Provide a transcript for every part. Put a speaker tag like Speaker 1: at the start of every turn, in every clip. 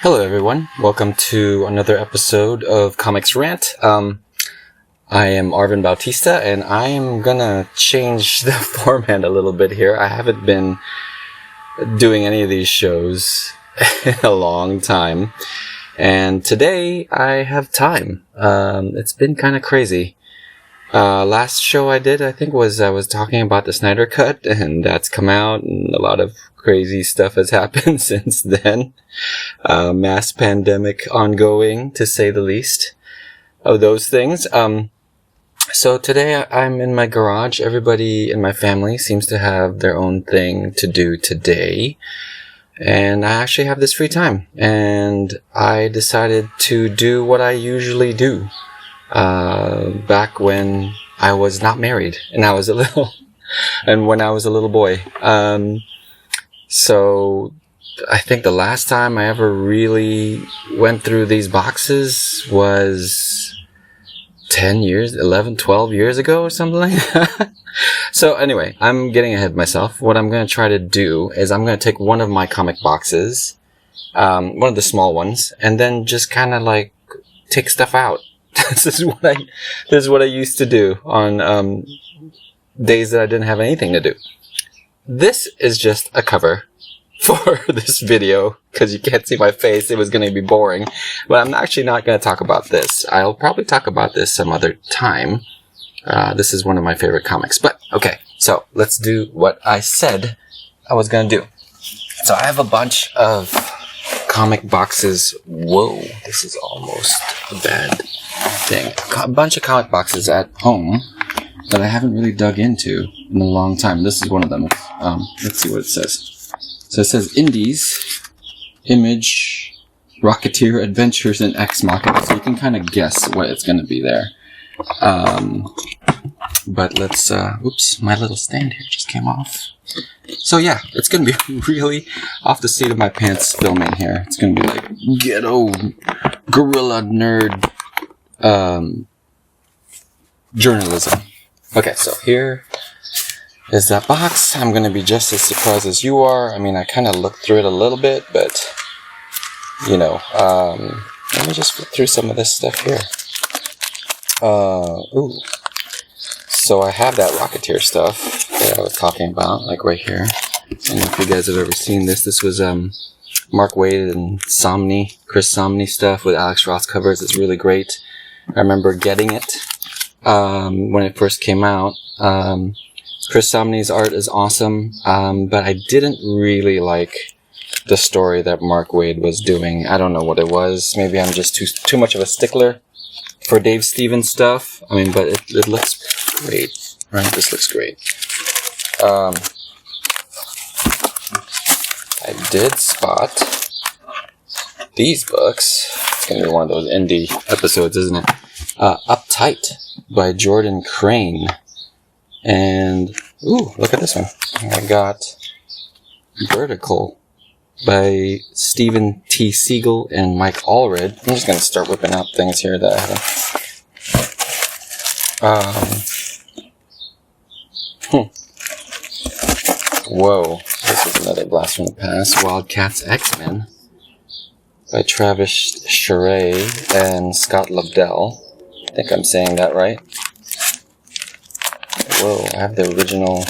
Speaker 1: Hello everyone, welcome to another episode of ComixRant. I am Arvin Bautista and I am gonna change the format a little bit here. I haven't been doing any of these shows in a long time, and today I have time. It's been kind of crazy. Last show I did, I think, I was talking about the Snyder Cut, and that's come out, and a lot of crazy stuff has happened since then. Mass pandemic ongoing, to say the least, of those things. So today I'm in my garage. Everybody in my family seems to have their own thing to do today, and I actually have this free time, and I decided to do what I usually do. Back when I was not married and I was when I was a little boy. So I think the last time I ever really went through these boxes was 10 years, 11, 12 years ago or something like that. So anyway, I'm getting ahead of myself. What I'm going to try to do is I'm going to take one of my comic boxes, one of the small ones, and then just kind of like take stuff out. This is what I used to do on days that I didn't have anything to do. This is just a cover for this video because you can't see my face. It was going to be boring, but I'm actually not going to talk about this. I'll probably talk about this some other time. This is one of my favorite comics. But okay, so let's do what I said I was going to do. So I have a bunch of comic boxes. Whoa, this is almost a bad thing. A bunch of comic boxes at home that I haven't really dug into in a long time. This is one of them. Let's see what it says. So it says Indies, Image, Rocketeer, Adventures, and Ex Machina. So you can kind of guess what it's going to be there. But let's, oops, my little stand here just came off. So yeah, it's going to be really off the seat of my pants filming here. It's going to be like ghetto, guerrilla nerd, journalism. Okay, so here is that box. I'm going to be just as surprised as you are. I mean, I kind of looked through it a little bit, but, you know, let me just flip through some of this stuff here. Ooh. So I have that Rocketeer stuff that I was talking about, like right here. And if you guys have ever seen this, this was Mark Waid and Chris Somney stuff with Alex Ross covers. It's really great. I remember getting it when it first came out. Chris Somney's art is awesome, but I didn't really like the story that Mark Waid was doing. I don't know what it was. Maybe I'm just too much of a stickler for Dave Stevens stuff. I mean, but it looks great, right? This looks great. I did spot these books. It's going to be one of those indie episodes, isn't it? Uptight by Jordan Crane. And, ooh, look at this one. I got Vertical by Stephen T. Siegel and Mike Allred. I'm just going to start whipping out things here that I have. Whoa, this is another blast from the past. Wildcats XMen by Travis Charest and Scott Lobdell. I think I'm saying that right. Whoa, I have the original.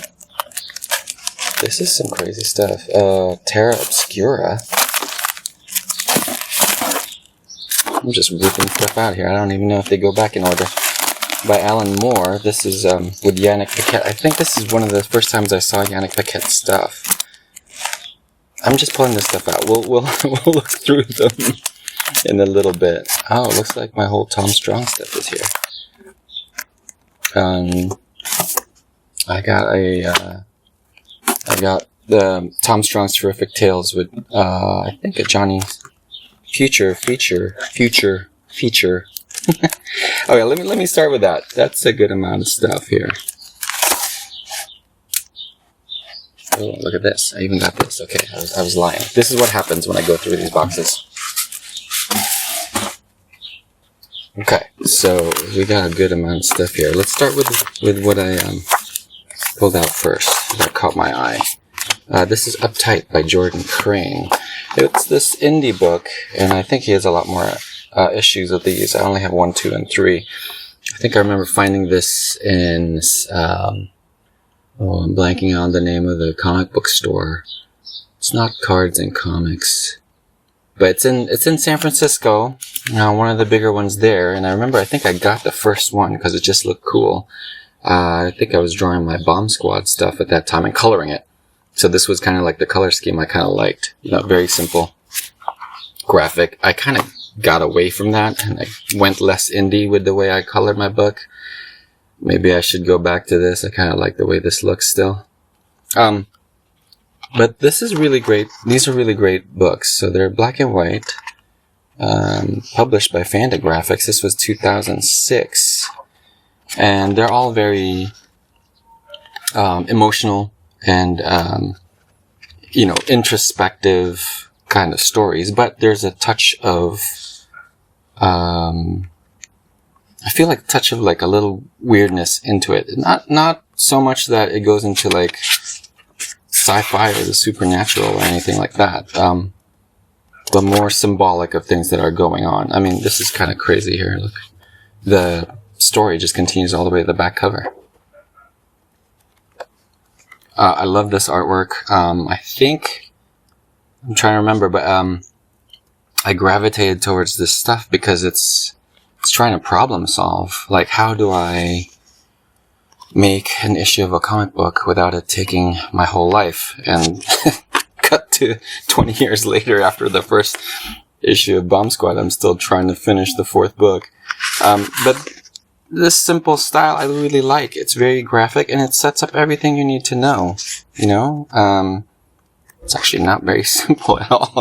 Speaker 1: This is some crazy stuff. Terra Obscura. I'm just ripping stuff out here. I don't even know if they go back in order. By Alan Moore. This is with Yannick Paquette. I think this is one of the first times I saw Yannick Paquette's stuff. I'm just pulling this stuff out. We'll look through them in a little bit. Oh, it looks like my whole Tom Strong stuff is here. I got the Tom Strong's Terrific Tales with I think a Johnny Future feature. Okay, let me start with that. That's a good amount of stuff here. Oh, look at this. I even got this. Okay, I was lying. This is what happens when I go through these boxes. Okay, so we got a good amount of stuff here. Let's start with what I pulled out first. That caught my eye. This is Uptight by Jordan Crane. It's this indie book, and I think he has a lot more issues of these. I only have 1, 2, and 3. I think I remember finding this in, I'm blanking on the name of the comic book store. It's not Cards and Comics, but it's in San Francisco. One of the bigger ones there. And I remember, I think I got the first one because it just looked cool. I think I was drawing my Bomb Squad stuff at that time and coloring it. So this was kind of like the color scheme I kind of liked. Very simple, graphic. I kind of got away from that and I went less indie with the way I colored my book. Maybe I should go back to this. I kind of like the way this looks still. But this is really great. These are really great books. So they're black and white, published by Fantagraphics. This was 2006. And they're all very emotional and, introspective kind of stories. But there's a touch of, I feel like a touch of like a little weirdness into it. Not so much that it goes into like sci-fi or the supernatural or anything like that. But more symbolic of things that are going on. I mean, this is kind of crazy here. Look, the story just continues all the way to the back cover. I love this artwork. I think, I'm trying to remember, but I gravitated towards this stuff because it's trying to problem solve. Like, how do I make an issue of a comic book without it taking my whole life? And cut to 20 years later after the first issue of Bomb Squad, I'm still trying to finish the 4th book. But this simple style I really like. It's very graphic and it sets up everything you need to know. It's actually not very simple at all.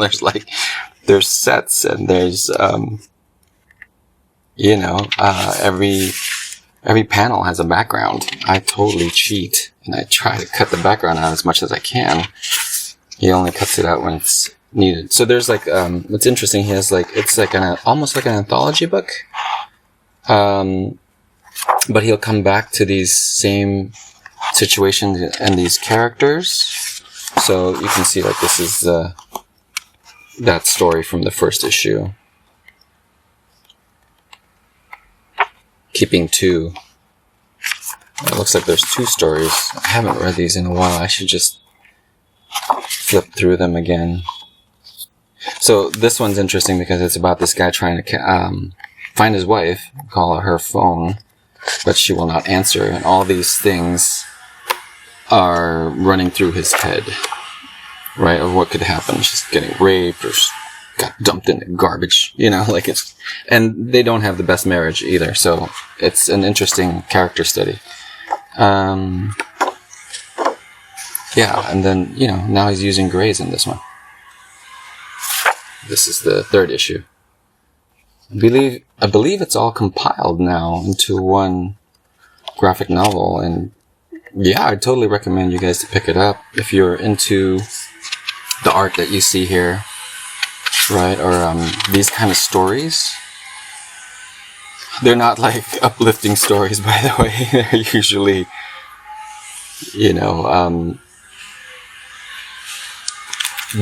Speaker 1: There's sets and there's, every panel has a background. I totally cheat and I try to cut the background out as much as I can. He only cuts it out when it's needed. So there's like, what's interesting, he has like, it's like almost like an anthology book. But he'll come back to these same situations and these characters. So you can see like this is that story from the first issue. Keeping 2. It looks like there's 2 stories. I haven't read these in a while. I should just flip through them again. So this one's interesting because it's about this guy trying to find his wife, call her phone, but she will not answer. And all these things are running through his head, right? Of what could happen. She's getting raped or got dumped in the garbage, and they don't have the best marriage either. So it's an interesting character study. And then, now he's using grays in this one. This is the 3rd issue. I believe it's all compiled now into one graphic novel, and I totally recommend you guys to pick it up if you're into the art that you see here, right? Or these kind of stories. They're not like uplifting stories, by the way. They're usually,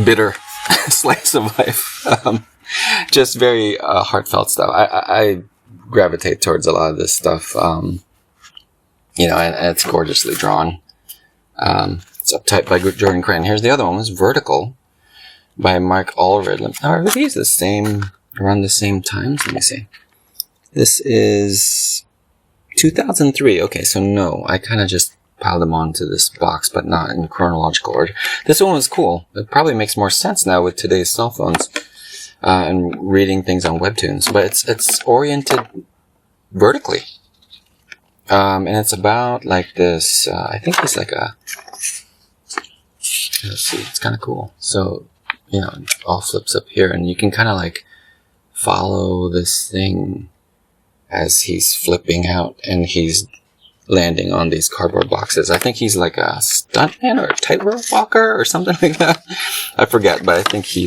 Speaker 1: bitter slice of life. Just very heartfelt stuff. I gravitate towards a lot of this stuff, and it's gorgeously drawn. It's Uptight by Jordan Crane. Here's the other one. It's Vertical by Mark Allred. Are these around the same times? Let me see. This is 2003. Okay, so no, I kind of just piled them onto this box, but not in chronological order. This one was cool. It probably makes more sense now with today's cell phones. And reading things on webtoons, but it's oriented vertically, and it's about like this. I think it's like let's see, it's kind of cool. So it all flips up here, and you can kind of like follow this thing as he's flipping out, and he's landing on these cardboard boxes. I think he's like a stuntman or a tightrope walker or something like that. I forget, but I think he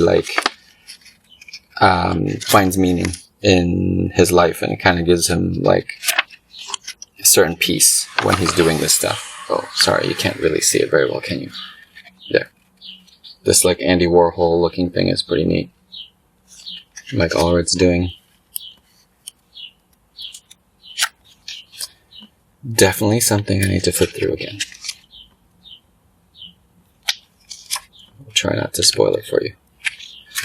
Speaker 1: finds meaning in his life, and it kind of gives him like a certain peace when he's doing this stuff. Oh, sorry, you can't really see it very well, can you? There. This like Andy Warhol looking thing is pretty neat. Like Allred's doing. Definitely something I need to flip through again. I'll try not to spoil it for you.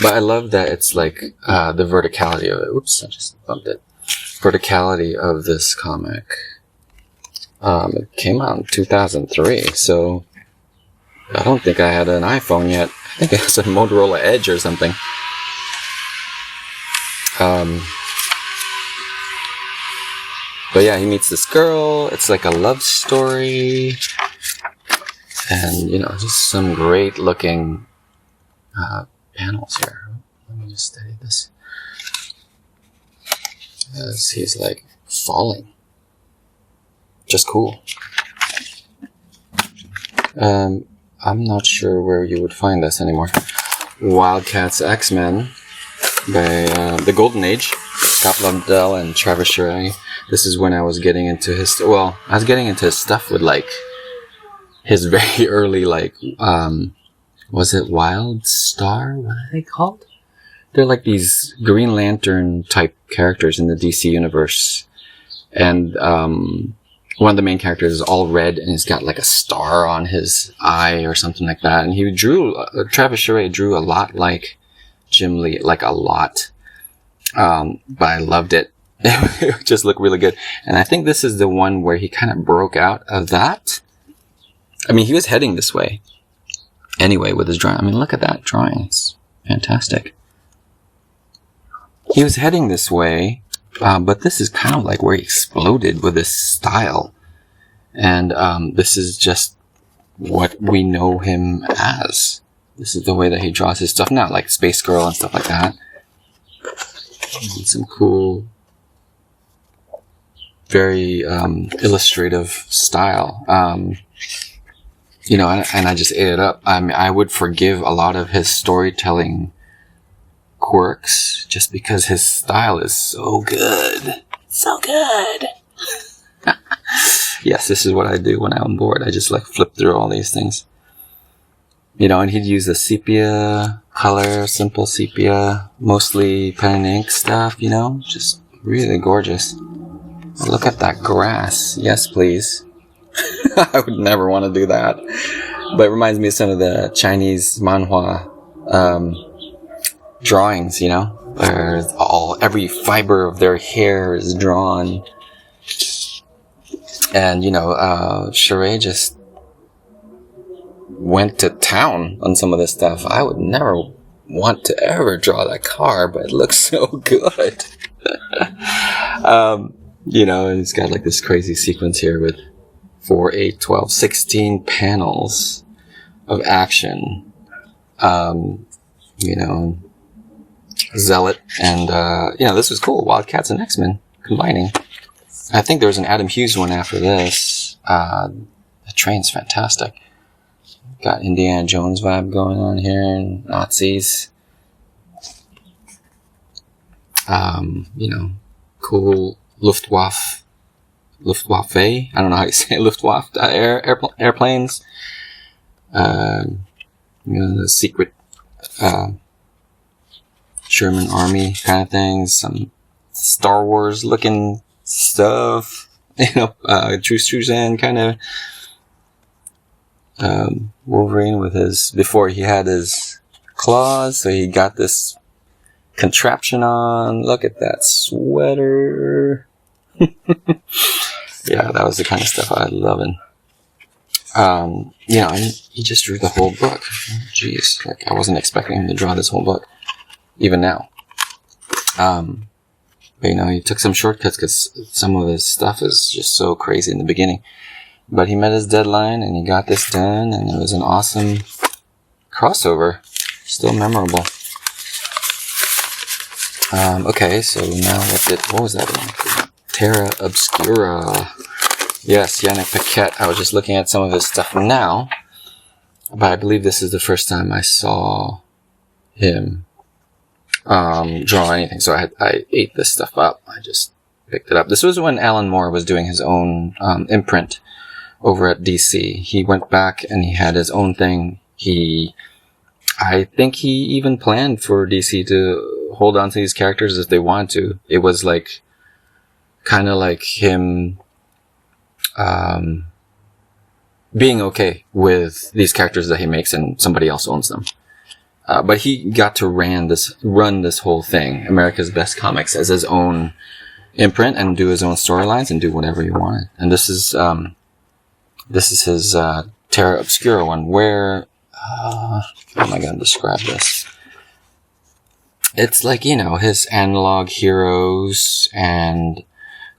Speaker 1: But I love that it's like the verticality of it. Oops, I just bumped it. Verticality of this comic. It came out in 2003, so I don't think I had an iPhone yet. I think it was a Motorola Edge or something. But yeah, he meets this girl. It's like a love story. And, you know, just some great looking panels here. Let me just study this. As he's like falling. Just cool. I'm not sure where you would find this anymore. Wildcats XMen by the Golden Age. Scott Lundell and Travis Charest. This is when I was getting into his... Well, I was getting into his stuff with like his very early like... was it Wild Star? What are they called? They're like these Green Lantern type characters in the DC universe. And one of the main characters is all red and he's got like a star on his eye or something like that. And he drew... Travis Charest drew a lot like Jim Lee. Like a lot. But I loved it. It just looked really good. And I think this is the one where he kind of broke out of that. I mean, he was heading this way anyway with his drawing. I mean, look at that drawing. It's fantastic. He was heading this way, but this is kind of like where he exploded with his style. And this is just what we know him as. This is the way that he draws his stuff now, like Space Girl and stuff like that. And some cool, very illustrative style. You know, and I just ate it up. I mean, I would forgive a lot of his storytelling quirks just because his style is so good. So good. Yes, this is what I do when I'm bored. I just like flip through all these things. You know, and he'd use the sepia color, simple sepia, mostly pen and ink stuff, you know, just really gorgeous. Look at that grass. Yes, please. I would never want to do that. But it reminds me of some of the Chinese manhua drawings, you know, where every fiber of their hair is drawn. And, you know, Charest just went to town on some of this stuff. I would never want to ever draw that car, but it looks so good. You know, and it's got like this crazy sequence here with 4, 8, 12, 16 panels of action. You know, Zealot and, you know, this was cool. Wildcats and X-Men combining. I think there was an Adam Hughes one after this. The train's fantastic. Got Indiana Jones vibe going on here, and Nazis. You know, cool Luftwaffe. I don't know how you say it. Luftwaffe airplanes. You know, the secret German army kind of things. Some Star Wars looking stuff. You know, Trusan kind of. Wolverine with before he had his claws, so he got this contraption on. Look at that sweater. Yeah, that was the kind of stuff I was loving. You know, and he just drew the whole book. Jeez, like I wasn't expecting him to draw this whole book, even now. But you know, he took some shortcuts because some of his stuff is just so crazy in the beginning. But he met his deadline and he got this done, and it was an awesome crossover. Still memorable. Okay, so now what was that one? Terra Obscura. Yes, Yannick Paquette. I was just looking at some of his stuff now, but I believe this is the first time I saw him draw anything. So I ate this stuff up. I just picked it up. This was when Alan Moore was doing his own imprint over at DC. He went back and he had his own thing. He I think he even planned for DC to hold on to these characters if they wanted to. It was like kind of like him being okay with these characters that he makes and somebody else owns them. But he got to run this whole thing, America's Best Comics, as his own imprint and do his own storylines and do whatever he wanted. And this is his Terra Obscura one, where how am I going to describe this? It's like, his analog heroes and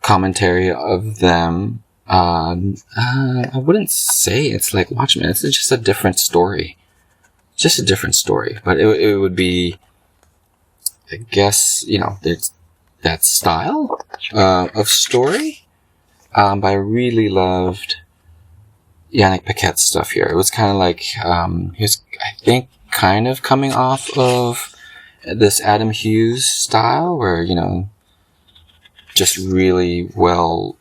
Speaker 1: commentary of them. I wouldn't say it's like Watchmen. It's just a different story. Just a different story. But it would be, I guess, there's that style of story. But I really loved Yannick Paquette's stuff here. It was kind of like, he was, I think, kind of coming off of this Adam Hughes style where, just really well,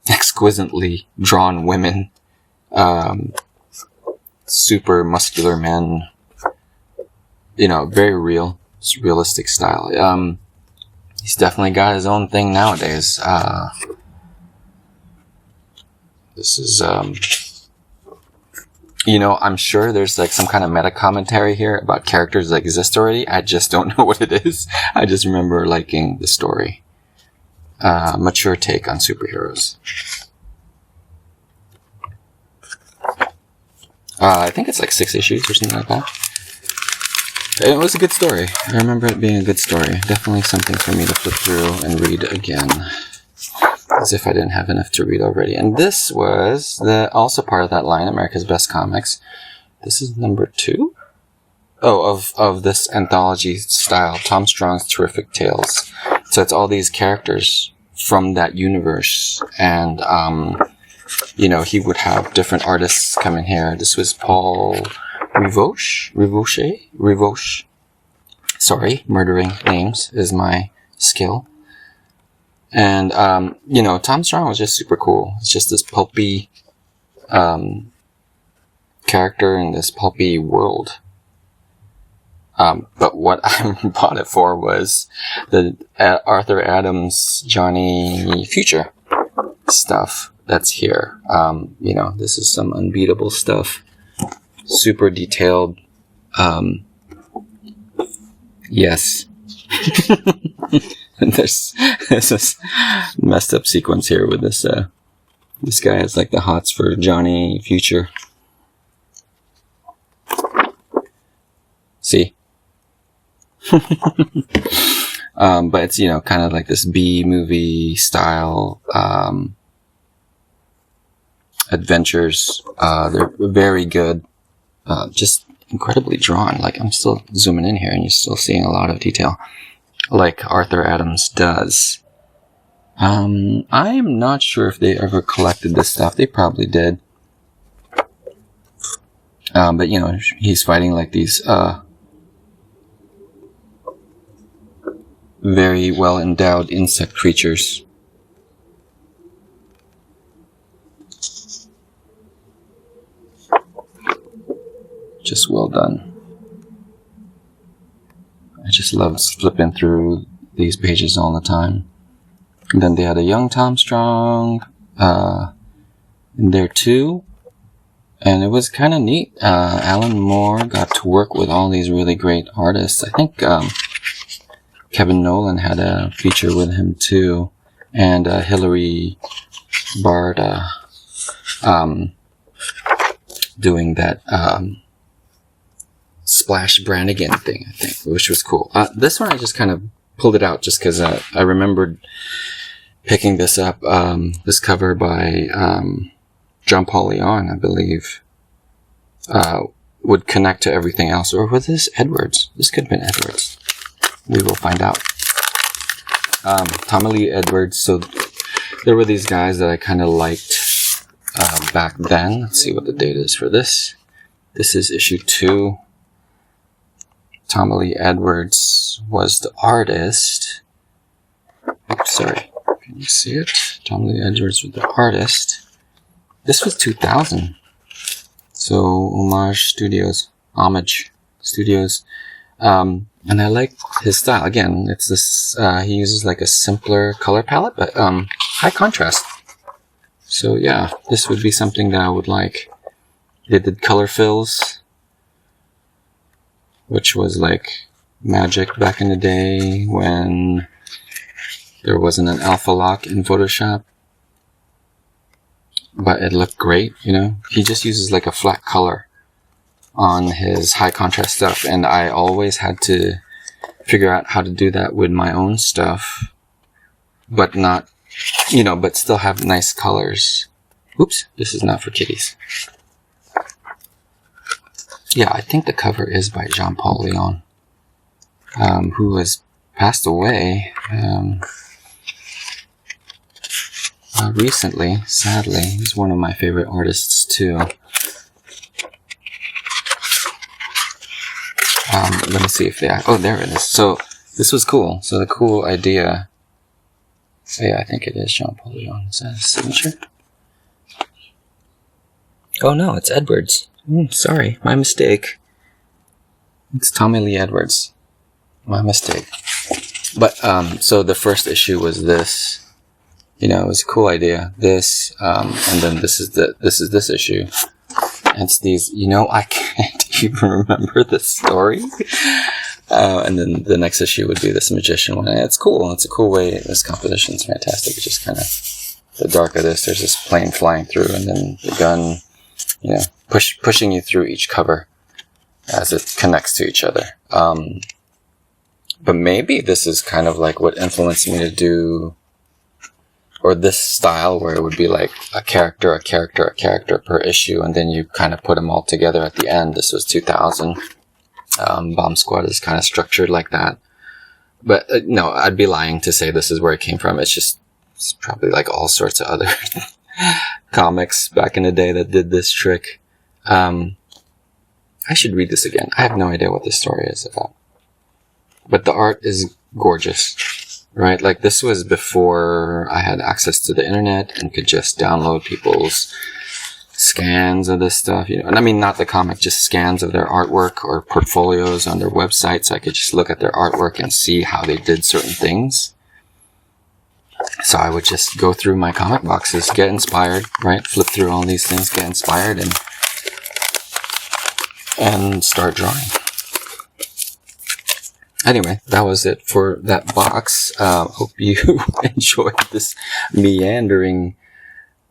Speaker 1: exquisitely drawn women, super muscular men, very realistic style. He's definitely got his own thing nowadays. This is, I'm sure there's like some kind of meta commentary here about characters that exist already. I just don't know what it is. I just remember liking the story. Mature take on superheroes. I think it's like 6 issues or something like that. It was a good story. I remember it being a good story. Definitely something for me to flip through and read again. As if I didn't have enough to read already. And this was also part of that line, America's Best Comics. This is number 2? Oh, of this anthology style, Tom Strong's Terrific Tales. So it's all these characters from that universe. And, he would have different artists come in here. This was Paul Rivoche. Sorry, murdering names is my skill. And, Tom Strong was just super cool. It's just this pulpy, character in this pulpy world. But what I bought it for was the Arthur Adams, Johnny Future stuff that's here. This is some unbeatable stuff. Super detailed. Yes. And there's this messed up sequence here with this guy has like the hots for Johnny Future. See? But it's, kind of like this B-movie style, adventures. They're very good. Just incredibly drawn. Like, I'm still zooming in here and you're still seeing a lot of detail. Like Arthur Adams does. I am not sure if they ever collected this stuff. They probably did. But he's fighting like these, very well endowed insect creatures. Just well done. I just love flipping through these pages all the time. And then they had a young Tom Strong in there too. And it was kind of neat. Alan Moore got to work with all these really great artists. I think Kevin Nolan had a feature with him too. And Hilary Barda doing that Splash Brannigan thing, I think, which was cool. This one I just kind of pulled it out just because I remembered picking this up. This cover by John Paul Leon, I believe, would connect to everything else. Or was this Edwards? This could have been Edwards. We will find out. Tommy Lee Edwards. So there were these guys that I kind of liked back then. Let's see what the date is for this. This is issue 2. Tommy Lee Edwards was the artist. Oops, sorry. Can you see it? Tommy Lee Edwards was the artist. This was 2000. So Homage Studios. Homage. Studios. And I like his style. Again, it's this, he uses like a simpler color palette, but high contrast. So yeah, this would be something that I would like. They did color fills, which was like magic back in the day when there wasn't an alpha lock in Photoshop. But it looked great, you know. He just uses like a flat color on his high contrast stuff, and I always had to figure out how to do that with my own stuff, but not, you know, but still have nice colors. Oops, this is not for kitties. Yeah, I think the cover is by Jean-Paul Leon, who has passed away recently, sadly. He's one of my favorite artists too. Let me see if they... Oh, there it is. So, this was cool. So, the cool idea... Oh, yeah, I think it is Jean-Paul Leon. Is that his signature? Oh, no, it's Edwards. Sorry, my mistake. It's Tommy Lee Edwards. My mistake. But, so the first issue was this. You know, it was a cool idea. This, and then this is this issue. And it's these, you know, I can't even remember the story. And then the next issue would be this magician one. And it's cool. It's a cool way. This composition is fantastic. It's just kind of the dark of this. There's this plane flying through, and then the gun, you know, pushing you through each cover as it connects to each other. But maybe this is kind of like what influenced me to do, or this style where it would be like a character per issue, and then you kind of put them all together at the end. This was 2000. Bomb Squad is kind of structured like that. But no, I'd be lying to say this is where it came from. It's probably like all sorts of other comics back in the day that did this trick. I should read this again. I have no idea what this story is about. But the art is gorgeous, right? Like, this was before I had access to the internet and could just download people's scans of this stuff, you know. And I mean, not the comic, just scans of their artwork or portfolios on their website, so I could just look at their artwork and see how they did certain things. So I would just go through my comic boxes, get inspired, right? Flip through all these things, get inspired, and start drawing. Anyway, that was it for that box. Hope you enjoyed this meandering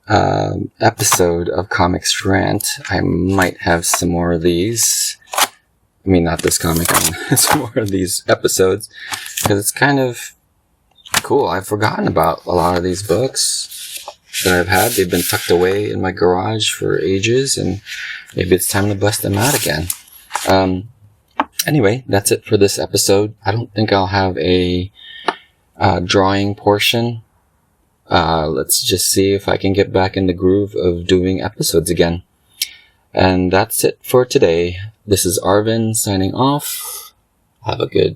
Speaker 1: episode of ComixRant. I might have some more of these. I mean, not this comic, some more of these episodes, because it's kind of cool. I've forgotten about a lot of these books that I've had. They've been tucked away in my garage for ages, and maybe it's time to bust them out again. Anyway, that's it for this episode. I don't think I'll have a drawing portion. Let's just see if I can get back in the groove of doing episodes again. And that's it for today. This is Arvin signing off. Have a good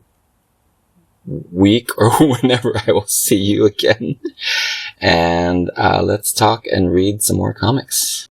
Speaker 1: week or whenever I will see you again. And let's talk and read some more comics.